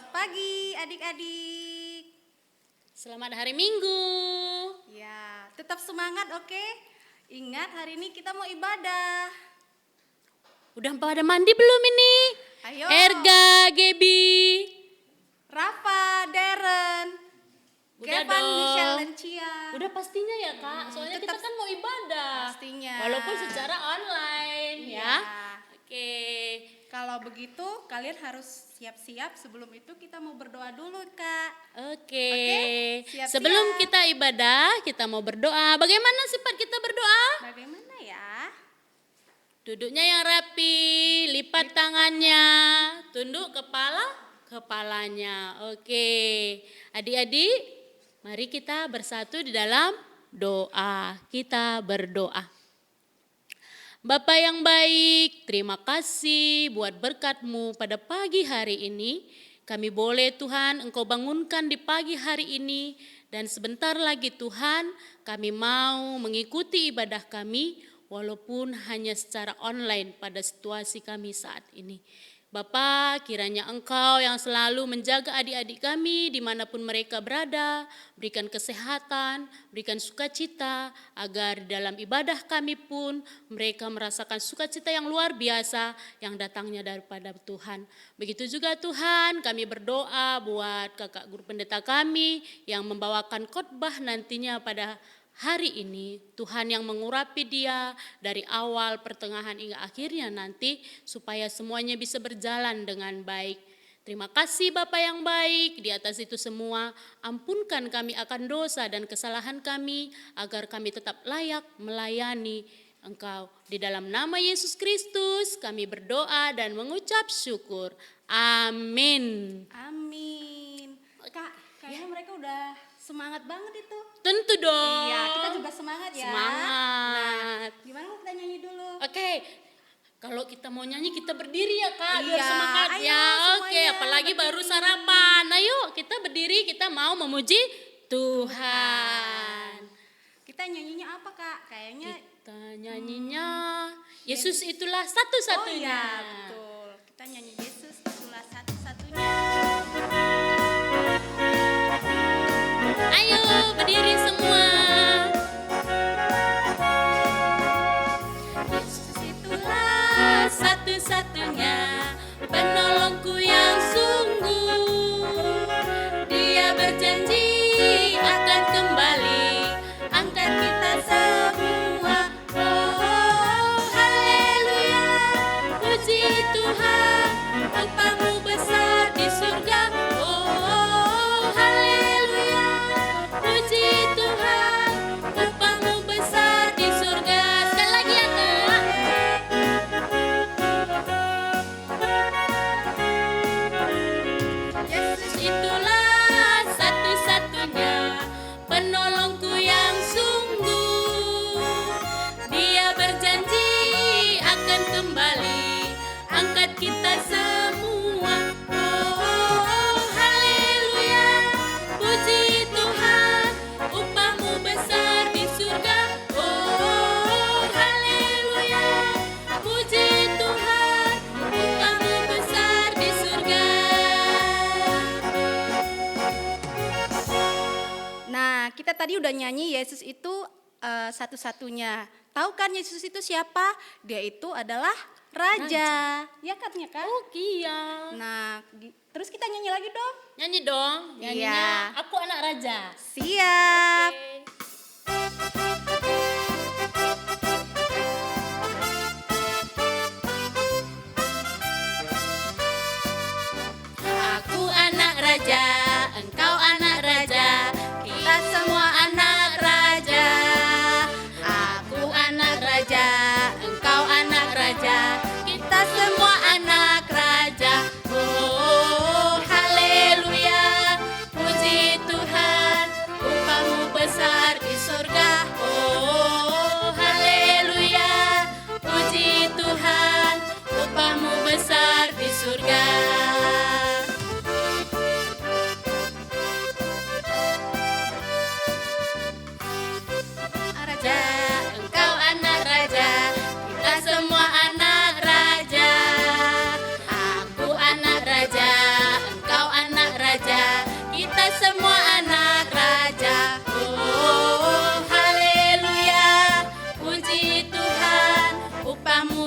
Selamat pagi adik-adik. Selamat hari Minggu. Ya, tetap semangat, oke? Ingat hari ini kita mau ibadah. Udah pada mandi belum ini? Ayo. Erga, Gebi. Rafa, Darren, Udah Gevan, dong. Michelle, dan Cia. Udah pastinya ya Kak, soalnya kita tetap kan mau ibadah. pastinya. Walaupun secara online ya. Ya. Oke. Kalau begitu kalian harus siap-siap. Sebelum itu kita mau berdoa dulu, Kak. Oke. Siap-siap. Sebelum kita ibadah, kita mau berdoa. Bagaimana sifat kita berdoa? Bagaimana ya? Duduknya yang rapi, lipat tangannya, tunduk kepalanya. Oke. Adik-adik, mari kita bersatu di dalam doa. Kita berdoa. Bapa yang baik, terima kasih buat berkat-Mu pada pagi hari ini. Kami boleh Tuhan Engkau bangunkan di pagi hari ini, dan sebentar lagi Tuhan kami mau mengikuti ibadah kami walaupun hanya secara online pada situasi kami saat ini. Bapa, kiranya Engkau yang selalu menjaga adik-adik kami dimanapun mereka berada, berikan kesehatan, berikan sukacita, agar dalam ibadah kami pun mereka merasakan sukacita yang luar biasa yang datangnya daripada Tuhan. Begitu juga Tuhan, kami berdoa buat kakak guru pendeta kami yang membawakan khotbah nantinya pada hari ini. Tuhan yang mengurapi dia dari awal, pertengahan hingga akhirnya nanti, supaya semuanya bisa berjalan dengan baik. Terima kasih Bapa yang baik. Di atas itu semua, ampunkan kami akan dosa dan kesalahan kami, agar kami tetap layak melayani Engkau. Di dalam nama Yesus Kristus kami berdoa dan mengucap syukur. Amin. Amin. Kak, kayaknya mereka udah semangat banget itu. Tentu dong. Iya, kita juga semangat ya. Semangat. Nah, gimana kalau kita nyanyi dulu? Oke, kalau kita mau nyanyi kita berdiri ya Kak, biar Iya, semangat ayo ya. Oke, semuanya apalagi baru berdiri. sarapan. Ayo kita berdiri, kita mau memuji Tuhan. Kita nyanyinya apa, Kak? Kayaknya Kita nyanyinya Yesus itulah satu-satunya. Oh iya, betul. Kita nyanyi Yesus itulah satu-satunya. Ayo berdiri semua. Yesus itulah satu-satunya penolongku yang sungguh. Dia berjanji akan kembali angkat kita semua. Oh, haleluya, puji Tuhan, upamu besar di surga. Oh, haleluya, puji Tuhan, upamu besar di surga. Sekali lagi ya Kak. Yesus itulah satu-satunya penolongku yang sungguh. Dia berjanji akan kembali angkat kita semua. Oh, haleluya, puji Tuhan, upamu besar di surga. Oh, haleluya, puji Tuhan, upamu besar di surga. Nah, kita tadi udah nyanyi Yesus itu satu-satunya. Tahu kan Yesus itu siapa? Dia itu adalah Raja. Ya katanya kan? Oh iya. Nah, terus kita nyanyi lagi dong. Nyanyi dong, nyanyinya Iya. Aku Anak Raja. Siap. Oke. Aku anak raja, engkau anak raja, kita semua anak raja. Aku anak raja, engkau anak raja, kita semua anak raja. Oh, haleluya, puji Tuhan, upamu besar di surga.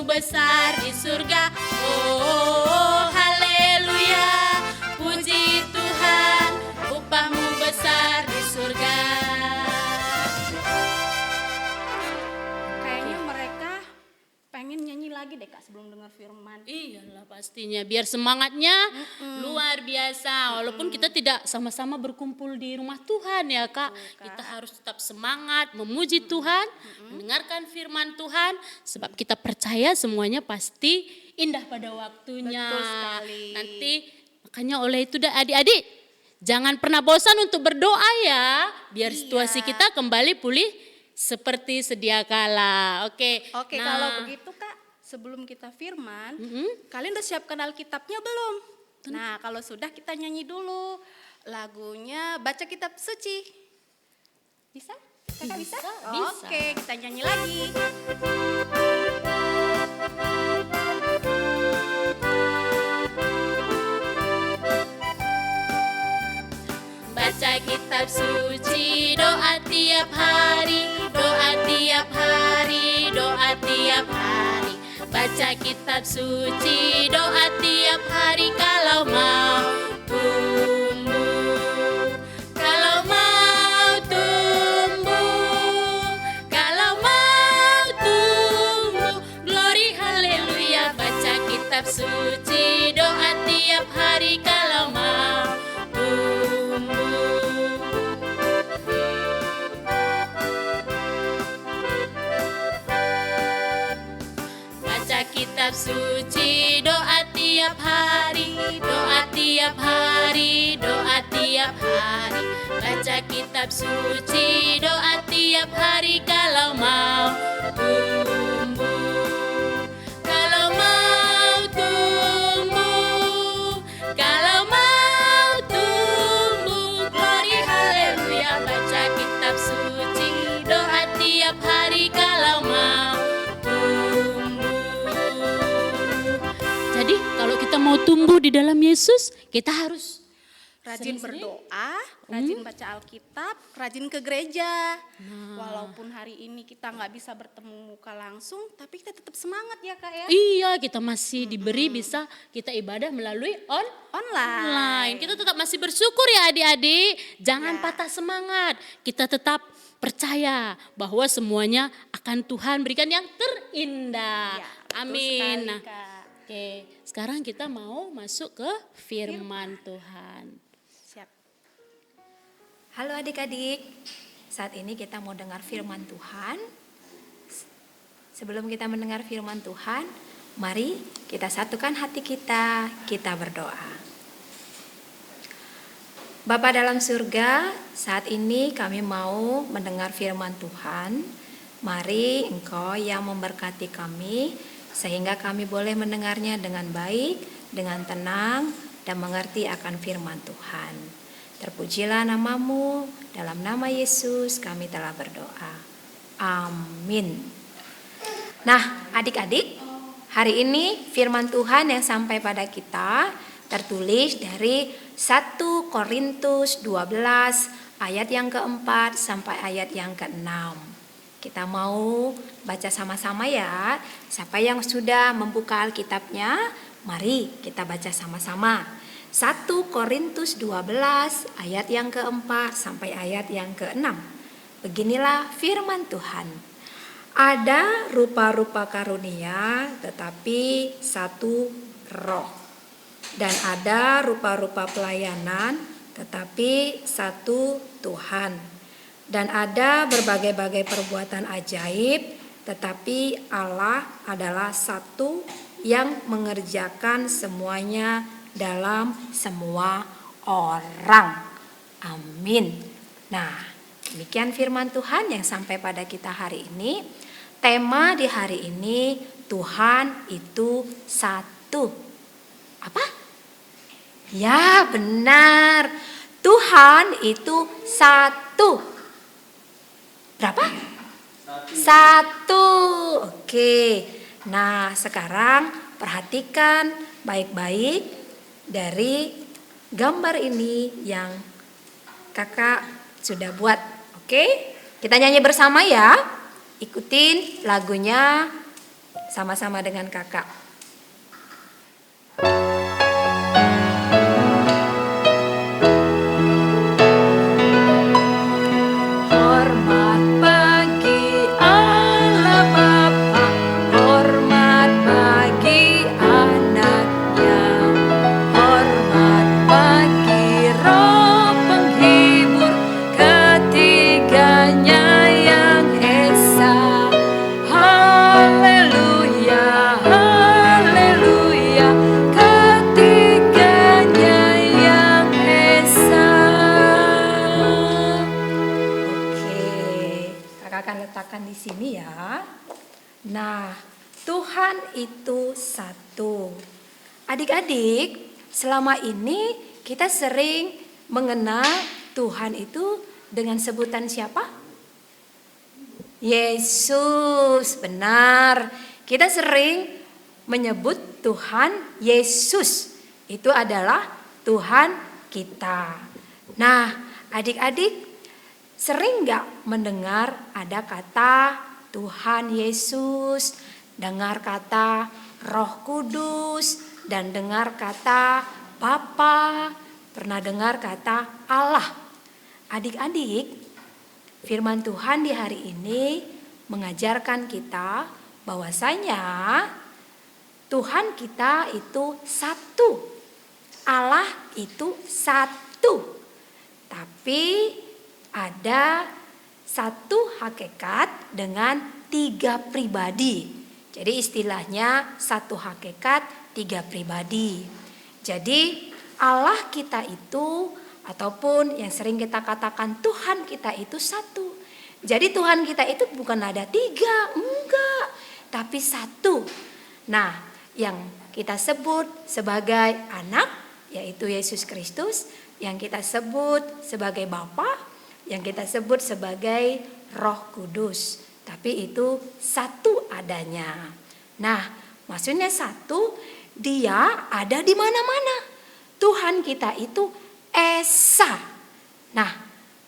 besar di surga. Oh, haleluya, puji Tuhan, upahmu besar di surga. Kayaknya mereka pengen nyanyi lagi deh Kak sebelum dengar firman. Iyalah pastinya, biar semangatnya luar biasa. Walaupun kita tidak sama-sama berkumpul di rumah Tuhan ya Kak, kita harus tetap semangat memuji Tuhan, mendengarkan firman Tuhan, sebab kita percaya semuanya pasti indah pada waktunya. Betul sekali. Nanti makanya oleh itu adik-adik, jangan pernah bosan untuk berdoa ya, biar situasi kita kembali pulih seperti sedia kala. Oke, Oke, kalau begitu Kak, sebelum kita firman, kalian udah siapkan Alkitabnya belum? Nah, kalau sudah kita nyanyi dulu lagunya Baca Kitab Suci. Bisa? Kakak bisa? Bisa. Oke, kita nyanyi lagi. Baca kitab suci, doa tiap hari, doa tiap hari, doa tiap hari. Baca kitab suci, doa tiap hari kalau mau tumbuh. Kalau mau tumbuh, kalau mau tumbuh, glory haleluya. Baca kitab suci, doa tiap hari kalau mau tumbuh. Baca kitab suci, doa tiap hari, doa tiap hari, doa tiap hari. Baca kitab suci, doa tiap hari kalau mau tumbuh. Kalau mau tumbuh, kalau mau tumbuh, glory haleluya. Baca kitab suci, doa tiap hari kalau mau tumbuh. Jadi kalau kita mau tumbuh di dalam Yesus, kita harus Rajin sering-sering. berdoa, rajin baca Alkitab, rajin ke gereja. Walaupun hari ini kita nggak bisa bertemu muka langsung, tapi kita tetap semangat ya Kak ya. Iya, kita masih diberi bisa kita ibadah melalui online. Kita tetap masih bersyukur ya adik-adik. Jangan Ya. patah semangat. Kita tetap percaya bahwa semuanya akan Tuhan berikan yang terindah. Ya, betul Amin. sekali, Nah, Kak. oke, sekarang kita mau masuk ke firman Tuhan. Siap. Halo adik-adik, saat ini kita mau dengar firman Tuhan. Sebelum kita mendengar firman Tuhan, mari kita satukan hati kita berdoa. Bapa dalam surga, saat ini kami mau mendengar firman Tuhan. Mari Engkau yang memberkati kami, sehingga kami boleh mendengarnya dengan baik, dengan tenang, dan mengerti akan firman Tuhan. Terpujilah namamu, dalam nama Yesus kami telah berdoa. Amin. Nah, adik-adik, hari ini firman Tuhan yang sampai pada kita tertulis dari 1 Korintus 12 ayat yang keempat sampai ayat yang keenam. Kita mau baca sama-sama ya. Siapa yang sudah membuka Alkitabnya, mari kita baca sama-sama. 1 Korintus 12 ayat yang keempat sampai ayat yang keenam. Beginilah firman Tuhan. Ada rupa-rupa karunia, tetapi satu roh. Dan ada rupa-rupa pelayanan, tetapi satu Tuhan. Dan ada berbagai-bagai perbuatan ajaib, tetapi Allah adalah satu yang mengerjakan semuanya dalam semua orang. Amin. Nah, demikian firman Tuhan yang sampai pada kita hari ini. Tema di hari ini, Tuhan itu satu. Apa? Ya, benar. Tuhan itu satu. Berapa? Satu. Oke. Nah, sekarang perhatikan baik-baik dari gambar ini yang kakak sudah buat. Oke? Kita nyanyi bersama ya. Ikutin lagunya sama-sama dengan kakak. Hormat bagi Allah Bapa, hormat bagi anaknya, hormat bagi Roh penghibur, ketiganya yang esa. Haleluya, haleluya, ketiganya yang esa. Oke, kakak akan letakkan di sini ya. Nah, Tuhan itu satu. Adik-adik, selama ini kita sering mengenal Tuhan itu dengan sebutan siapa? Yesus, benar. Kita sering menyebut Tuhan Yesus. Itu adalah Tuhan kita. Nah, adik-adik sering gak mendengar ada kata Tuhan Yesus, dengar kata Roh Kudus, dan dengar kata Bapa, pernah dengar kata Allah. Adik-adik, firman Tuhan di hari ini mengajarkan kita bahwasanya Tuhan kita itu satu. Allah itu satu. Tapi ada satu hakikat dengan 3 pribadi. Jadi istilahnya satu hakikat 3 pribadi. Jadi Allah kita itu ataupun yang sering kita katakan Tuhan kita itu satu. Jadi Tuhan kita itu bukan ada 3, enggak, tapi satu. Nah, yang kita sebut sebagai anak yaitu Yesus Kristus, yang kita sebut sebagai Bapa, yang kita sebut sebagai Roh Kudus. Tapi itu satu adanya. Nah, maksudnya satu, dia ada di mana-mana. Tuhan kita itu Esa. Nah,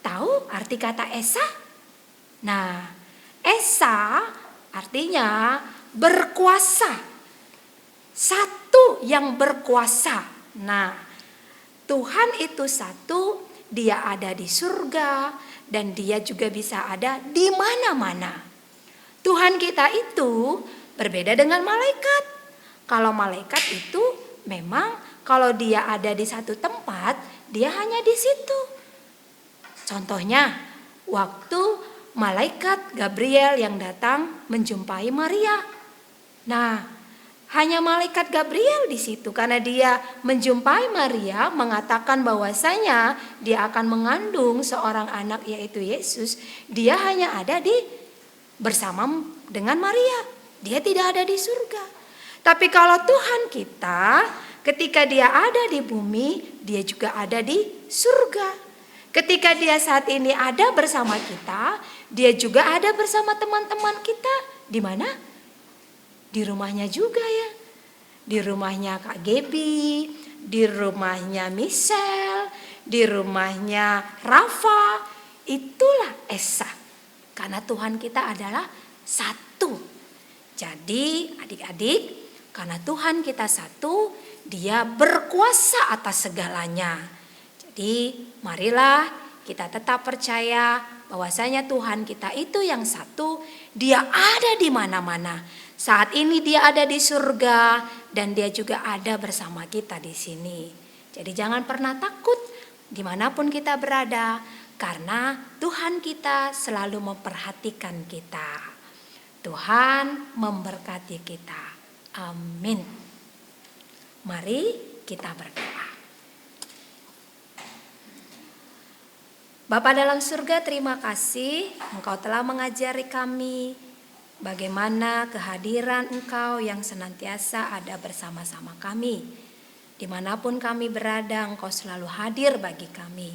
tahu arti kata Esa? Nah, Esa artinya berkuasa. Satu yang berkuasa. Nah, Tuhan itu satu, dia ada di surga dan dia juga bisa ada di mana-mana. Tuhan kita itu berbeda dengan malaikat. Kalau malaikat itu memang kalau dia ada di satu tempat, dia hanya di situ. Contohnya, waktu malaikat Gabriel yang datang menjumpai Maria. Nah, hanya malaikat Gabriel di situ karena dia menjumpai Maria mengatakan bahwasanya dia akan mengandung seorang anak yaitu Yesus. Dia hanya ada bersama dengan Maria. Dia tidak ada di surga. Tapi kalau Tuhan kita ketika dia ada di bumi, dia juga ada di surga. Ketika dia saat ini ada bersama kita, dia juga ada bersama teman-teman kita. Di mana? Di rumahnya juga ya. Di rumahnya Kak Gebi, di rumahnya Michelle, di rumahnya Rafa. Itulah Esa. Karena Tuhan kita adalah satu. Jadi adik-adik, karena Tuhan kita satu, dia berkuasa atas segalanya. Jadi marilah kita tetap percaya bahwasanya Tuhan kita itu yang satu, dia ada di mana-mana. Saat ini dia ada di surga dan dia juga ada bersama kita di sini. Jadi jangan pernah takut dimanapun kita berada karena Tuhan kita selalu memperhatikan kita. Tuhan memberkati kita. Amin. Mari kita berdoa. Bapa dalam surga, terima kasih Engkau telah mengajari kami bagaimana kehadiran Engkau yang senantiasa ada bersama-sama kami. Dimanapun kami berada, Engkau selalu hadir bagi kami.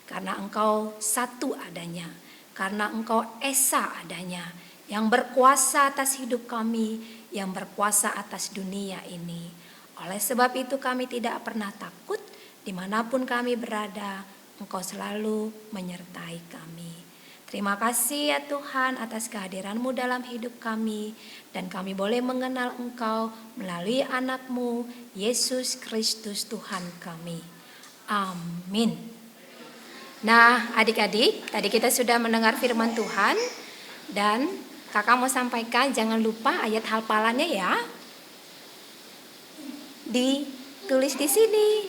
Karena Engkau satu adanya, karena Engkau Esa adanya, yang berkuasa atas hidup kami, yang berkuasa atas dunia ini. Oleh sebab itu kami tidak pernah takut, dimanapun kami berada, Engkau selalu menyertai kami. Terima kasih ya Tuhan atas kehadiran-Mu dalam hidup kami. Dan kami boleh mengenal Engkau melalui anak-Mu, Yesus Kristus Tuhan kami. Amin. Nah adik-adik, tadi kita sudah mendengar firman Tuhan. Dan kakak mau sampaikan, jangan lupa ayat hafalannya ya. Ditulis di sini.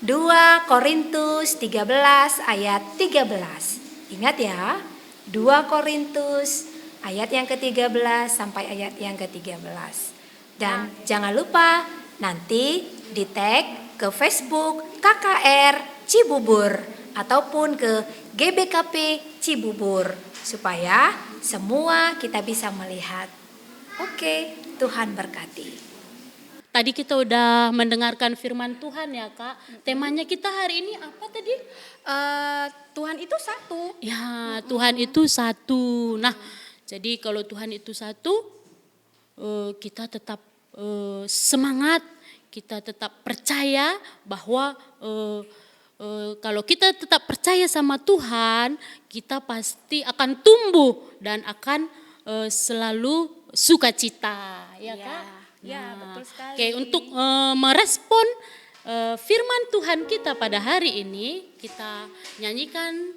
2 Korintus 13 ayat 13. Ingat ya, 2 Korintus ayat yang ke-13 sampai ayat yang ke-13. Dan jangan lupa nanti di tag ke Facebook KKR Cibubur ataupun ke GBKP Cibubur supaya semua kita bisa melihat. Oke, Tuhan berkati. Tadi kita udah mendengarkan firman Tuhan ya Kak. Temanya kita hari ini apa tadi? Tuhan itu satu. Ya, Tuhan itu satu. Nah, jadi kalau Tuhan itu satu, kita tetap semangat, kita tetap percaya bahwa kalau kita tetap percaya sama Tuhan, kita pasti akan tumbuh dan akan selalu sukacita, ya Kak? Ya, betul sekali. Oke, untuk merespon firman Tuhan kita pada hari ini, kita nyanyikan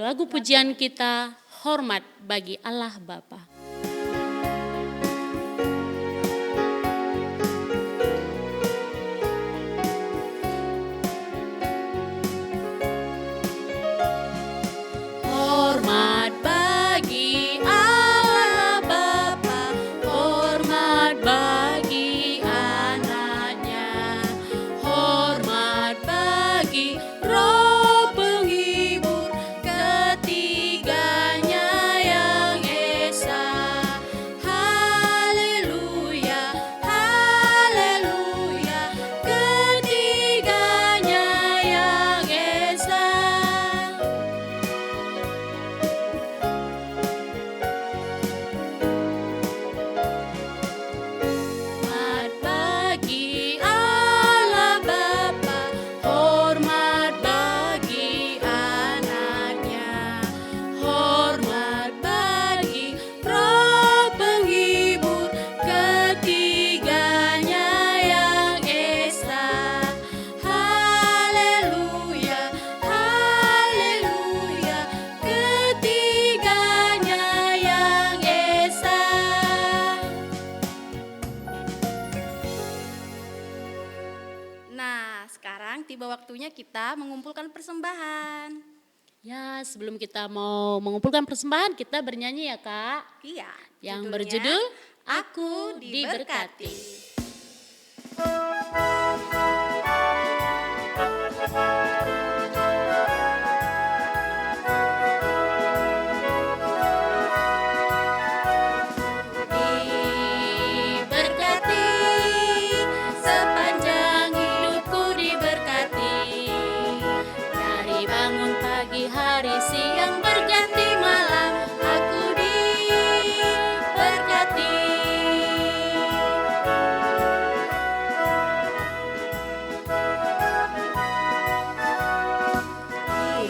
lagu pujian kita, Hormat bagi Allah Bapa. Hormat bagi Allah Bapa, hormat bagi anaknya, hormat bagi Roh penghibur, ketiganya yang esa. Haleluya, haleluya, ketiganya yang esa. Hormat bagi Allah Bapa, hormat bagi anaknya, hormat bagi Roh penghibur, ketiganya yang esa. Haleluya, haleluya, ketiganya yang esa. Nah, sekarang tiba waktunya kita mengumpulkan persembahan. Ya, sebelum kita mau mengumpulkan persembahan, kita bernyanyi ya Kak. Iya. Yang judulnya, berjudul Aku Diberkati. Diberkati, sepanjang hidupku diberkati. Dari bangun pagi hari siang berganti malam, aku diberkati.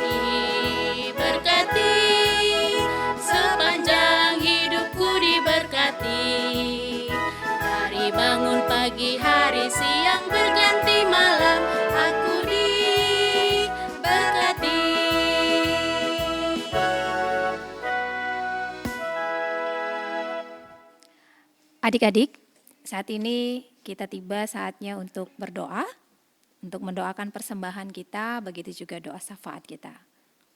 Diberkati, sepanjang hidupku diberkati. Dari bangun pagi hari siang berganti malam, aku diberkati. Adik-adik, saat ini kita tiba saatnya untuk berdoa, untuk mendoakan persembahan kita, begitu juga doa syafaat kita.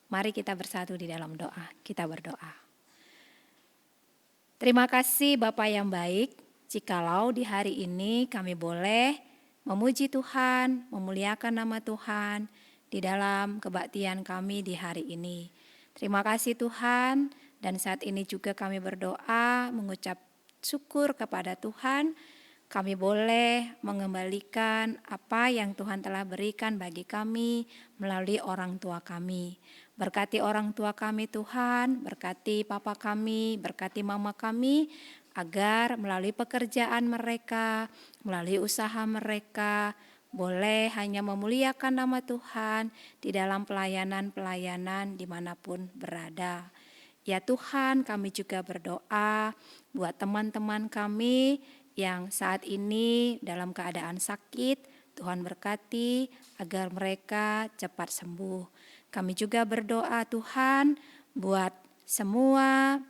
Mari kita bersatu di dalam doa, kita berdoa. Terima kasih Bapa yang baik, jikalau di hari ini kami boleh memuji Tuhan, memuliakan nama Tuhan di dalam kebaktian kami di hari ini. Terima kasih Tuhan, dan saat ini juga kami berdoa mengucap syukur kepada Tuhan, kami boleh mengembalikan apa yang Tuhan telah berikan bagi kami melalui orang tua kami. Berkati orang tua kami Tuhan, berkati papa kami, berkati mama kami, agar melalui pekerjaan mereka, melalui usaha mereka, boleh hanya memuliakan nama Tuhan di dalam pelayanan-pelayanan dimanapun berada. Ya Tuhan, kami juga berdoa buat teman-teman kami yang saat ini dalam keadaan sakit. Tuhan berkati agar mereka cepat sembuh. Kami juga berdoa Tuhan buat semua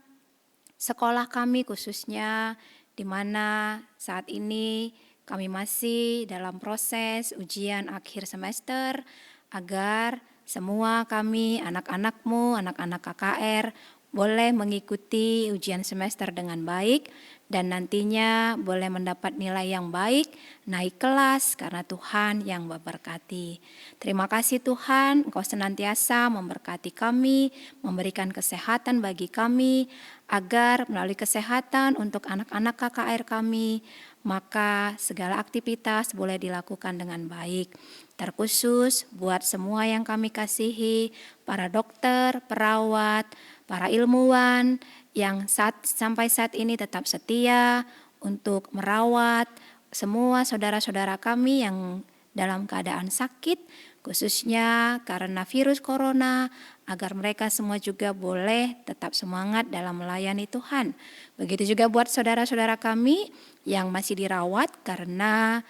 sekolah kami khususnya di mana saat ini kami masih dalam proses ujian akhir semester, agar semua kami anak-anakmu, anak-anak KKR boleh mengikuti ujian semester dengan baik dan nantinya boleh mendapat nilai yang baik, naik kelas karena Tuhan yang memberkati. Terima kasih Tuhan, Engkau senantiasa memberkati kami, memberikan kesehatan bagi kami, agar melalui kesehatan untuk anak-anak KKR kami, maka segala aktivitas boleh dilakukan dengan baik. Terkhusus buat semua yang kami kasihi, para dokter, perawat, para ilmuwan yang sampai saat ini tetap setia untuk merawat semua saudara-saudara kami yang dalam keadaan sakit, khususnya karena virus corona, agar mereka semua juga boleh tetap semangat dalam melayani Tuhan. Begitu juga buat saudara-saudara kami yang masih dirawat karena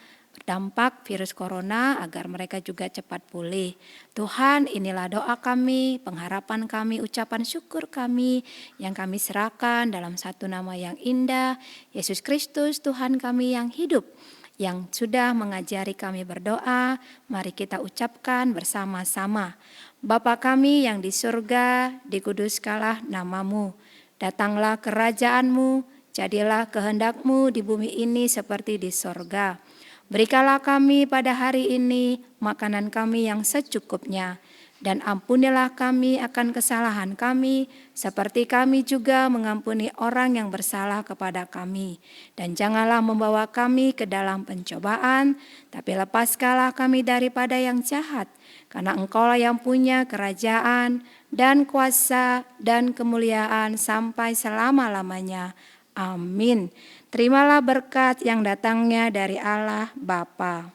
dampak virus corona, agar mereka juga cepat pulih. Tuhan, inilah doa kami, pengharapan kami, ucapan syukur kami yang kami serahkan dalam satu nama yang indah, Yesus Kristus Tuhan kami yang hidup, yang sudah mengajari kami berdoa. Mari kita ucapkan bersama-sama. Bapa kami yang di surga, dikuduskanlah namamu. Datanglah kerajaanmu, jadilah kehendakmu di bumi ini seperti di surga. Berikanlah kami pada hari ini makanan kami yang secukupnya, dan ampunilah kami akan kesalahan kami, seperti kami juga mengampuni orang yang bersalah kepada kami. Dan janganlah membawa kami ke dalam pencobaan, tapi lepaskanlah kami daripada yang jahat, karena Engkaulah yang punya kerajaan dan kuasa dan kemuliaan sampai selama-lamanya. Amin. Terimalah berkat yang datangnya dari Allah Bapa.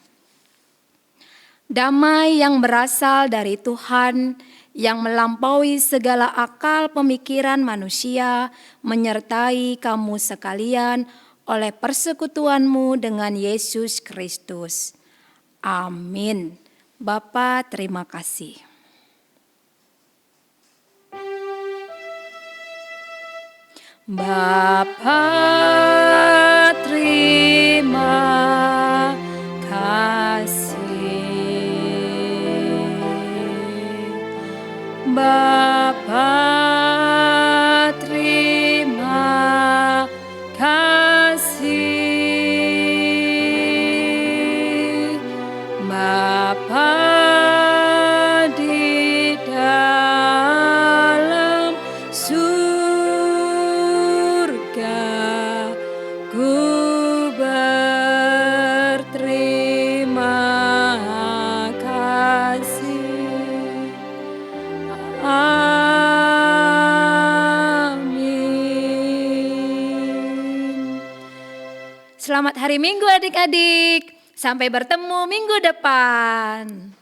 Damai yang berasal dari Tuhan, yang melampaui segala akal pemikiran manusia, menyertai kamu sekalian oleh persekutuanmu dengan Yesus Kristus. Amin. Bapa, terima kasih. Bapa, terima kasih. Bapa, terima kasih. Bapa di dalam ku berterima kasih. Amin. Selamat hari Minggu adik-adik. Sampai bertemu minggu depan.